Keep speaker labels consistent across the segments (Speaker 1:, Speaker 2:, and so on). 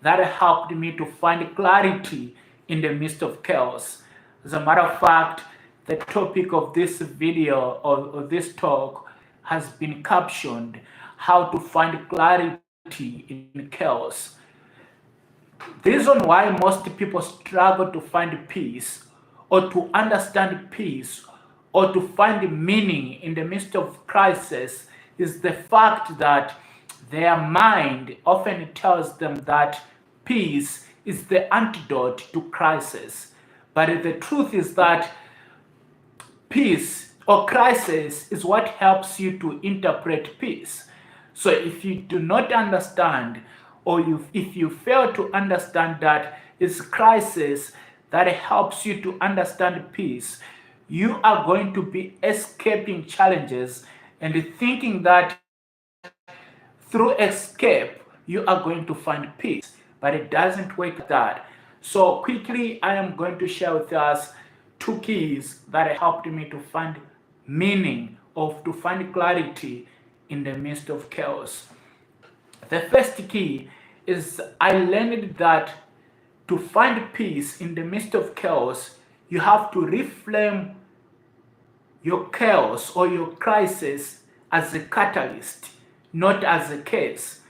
Speaker 1: that helped me to find clarity in the midst of chaos. As a matter of fact, the topic of this video or this talk has been captioned How to Find Clarity in Chaos. The reason why most people struggle to find peace or to understand peace or to find meaning in the midst of crisis is the fact that their mind often tells them that peace is the antidote to crisis. But the truth is that peace or crisis is what helps you to interpret peace. So if you do not understand, or if you fail to understand that it's crisis that helps you to understand peace, you are going to be escaping challenges and thinking that through escape you are going to find peace. But it doesn't work like that. So quickly, I am going to share with us two keys that helped me to find meaning or to find clarity in the midst of chaos. The first key is I learned that to find peace in the midst of chaos, you have to reframe your chaos or your crisis as a catalyst, not as a case.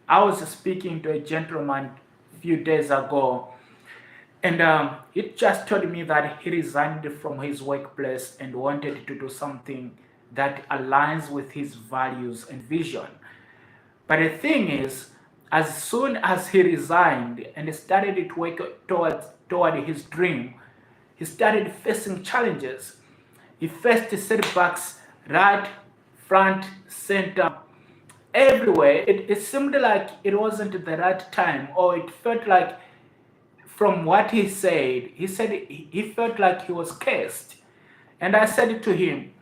Speaker 1: I was speaking to a gentleman a few days ago, and he just told me that he resigned from his workplace and wanted to do something that aligns with his values and vision. But the thing is, as soon as he resigned and started to work toward his dream, he started facing challenges. He faced setbacks right, front, center, everywhere. It seemed like it wasn't the right time, or it felt like, from what he said he felt like he was cursed. And I said to him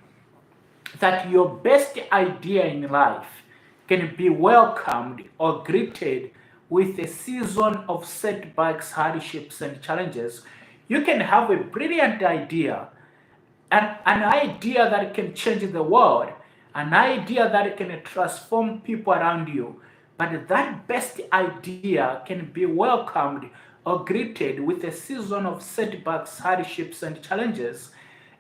Speaker 1: that your best idea in life can be welcomed or greeted with a season of setbacks, hardships, and challenges. You can have a brilliant idea, an idea that can change the world, an idea that can transform people around you. But that best idea can be welcomed or greeted with a season of setbacks, hardships, and challenges.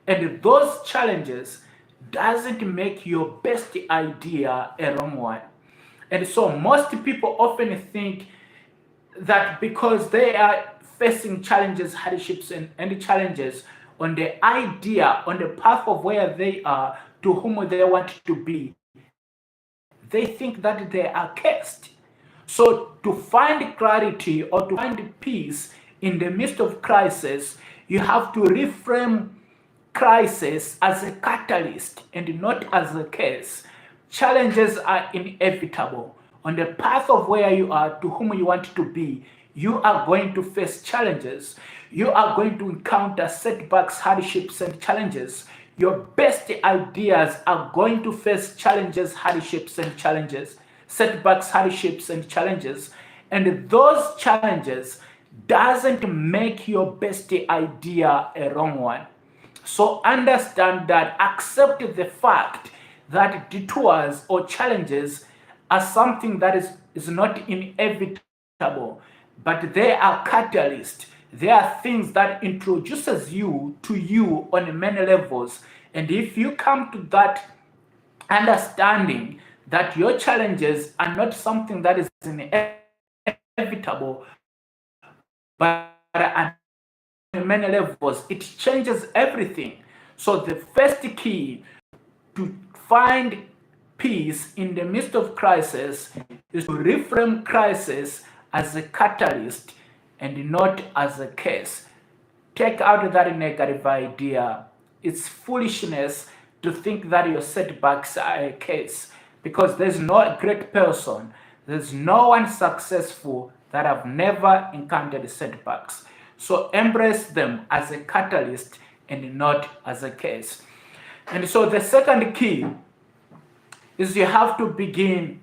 Speaker 1: And those challenges doesn't make your best idea a wrong one. And so most people often think that because they are facing challenges, hardships, and challenges on the idea, on the path of where they are to whom they want to be, they think that they are cursed. So to find clarity or to find peace in the midst of crisis, you have to reframe crisis as a catalyst and not as a case. Challenges are inevitable. On the path of where you are to whom you want to be, you are going to face challenges. You are going to encounter setbacks, hardships, and challenges. Your best ideas are going to face challenges, hardships, and challenges, setbacks, hardships, and challenges. And those challenges doesn't make your best idea a wrong one. So understand that, accept the fact that detours or challenges are something that is not inevitable, but they are catalysts. They are things that introduces you to you on many levels. And if you come to that understanding that your challenges are not something that is inevitable, but on many levels, it changes everything. So the first key to find peace in the midst of crisis is to reframe crisis as a catalyst and not as a case. Take out that negative idea. It's foolishness to think that your setbacks are a case, because there's no great person, there's no one successful that have never encountered setbacks. So embrace them as a catalyst and not as a case. And so the second key is you have to begin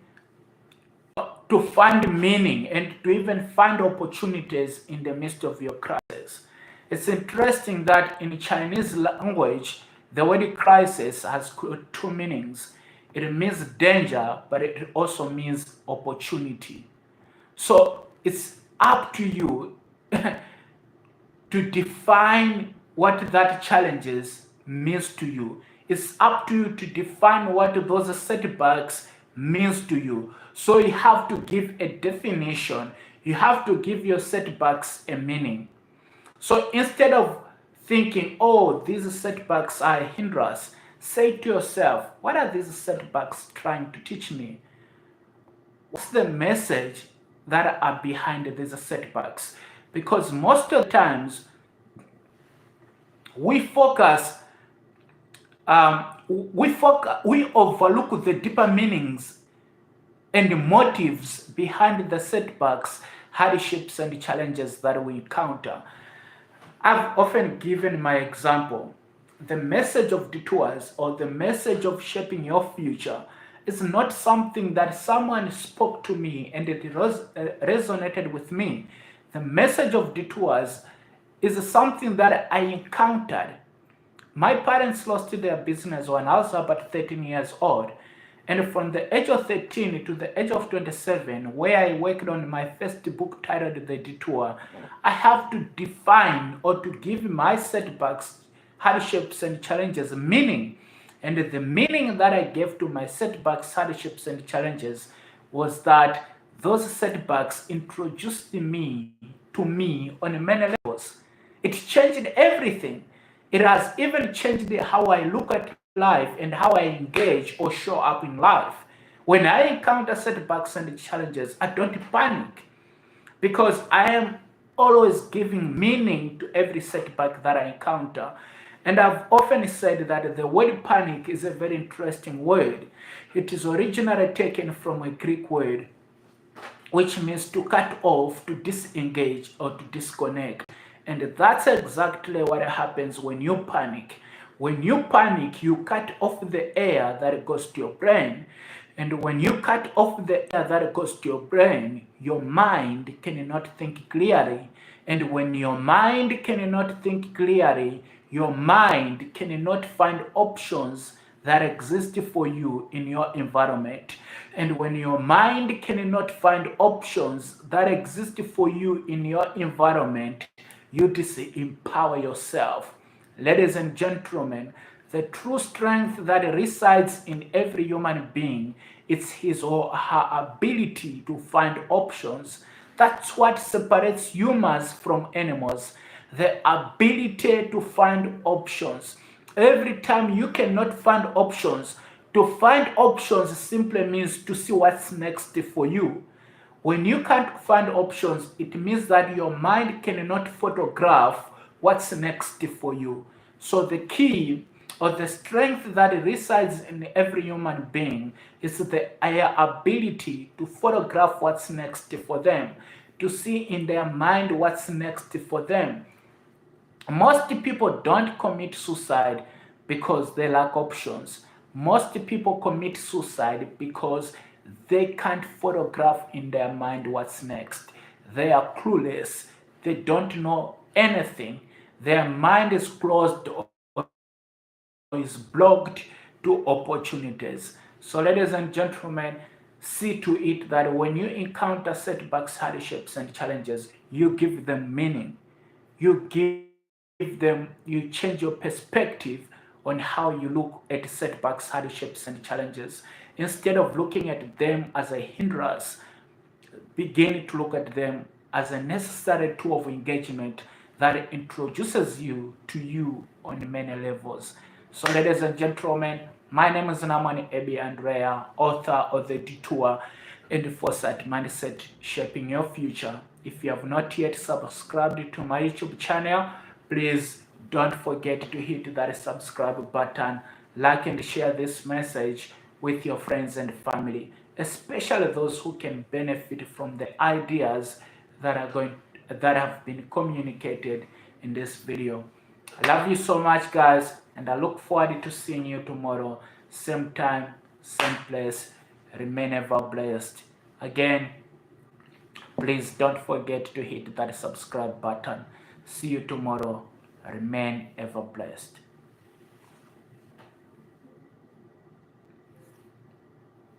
Speaker 1: to find meaning and to even find opportunities in the midst of your crisis. It's interesting that in Chinese language, the word crisis has two meanings. It means danger, but it also means opportunity. So it's up to you to define what that challenges means to you. It's up to you to define what those setbacks means to you. So you have to give a definition. You have to give your setbacks a meaning. So instead of thinking, oh, these setbacks are a hindrance, say to yourself, what are these setbacks trying to teach me? What's the message that are behind these setbacks? Because most of the times we focus, we overlook the deeper meanings and motives behind the setbacks, hardships, and challenges that we encounter. I've often given my example. The message of detours or the message of shaping your future is not something that someone spoke to me and it resonated with me. The message of detours is something that I encountered. My parents lost their business when I was about 13 years old. And from the age of 13 to the age of 27, where I worked on my first book titled The Detour, I have to define or to give my setbacks, hardships, and challenges meaning. And the meaning that I gave to my setbacks, hardships, and challenges was that those setbacks introduced me to me on many levels. It changed everything. It has even changed how I look at life and how I engage or show up in life. When I encounter setbacks and challenges, I don't panic because I am always giving meaning to every setback that I encounter. And I've often said that the word panic is a very interesting word. It is originally taken from a Greek word which means to cut off, to disengage, or to disconnect. And that's exactly what happens when you panic. When you panic, you cut off the air that goes to your brain. And when you cut off the air that goes to your brain, your mind cannot think clearly. And when your mind cannot think clearly, your mind cannot find options that exist for you in your environment. And when your mind cannot find options that exist for you in your environment, you disempower yourself. Ladies and gentlemen, the true strength that resides in every human being is his or her ability to find options. That's what separates humans from animals. The ability to find options. Every time you cannot find options, to find options simply means to see what's next for you. When you can't find options, it means that your mind cannot photograph what's next for you. So the key or the strength that resides in every human being is the ability to photograph what's next for them, to see in their mind what's next for them. Most people don't commit suicide because they lack options. Most people commit suicide because they can't photograph in their mind what's next. They are clueless. They don't know anything. Their mind is closed or is blocked to opportunities. So, ladies and gentlemen, see to it that when you encounter setbacks, hardships, and challenges, you give them meaning. You change your perspective on how you look at setbacks, hardships, and challenges. Instead of looking at them as a hindrance, begin to look at them as a necessary tool of engagement that introduces you to you on many levels. So, ladies and gentlemen, my name is Namon Abe Andrea, author of The Detour and Foresight Mindset Shaping Your Future. If you have not yet subscribed to my YouTube channel, please don't forget to hit that subscribe button, like and share this message with your friends and family, especially those who can benefit from the ideas that have been communicated in this video. I love you so much, guys, and I look forward to seeing you tomorrow, same time, same place. Remain ever blessed. Again, please don't forget to hit that subscribe button. See you tomorrow. Remain ever blessed.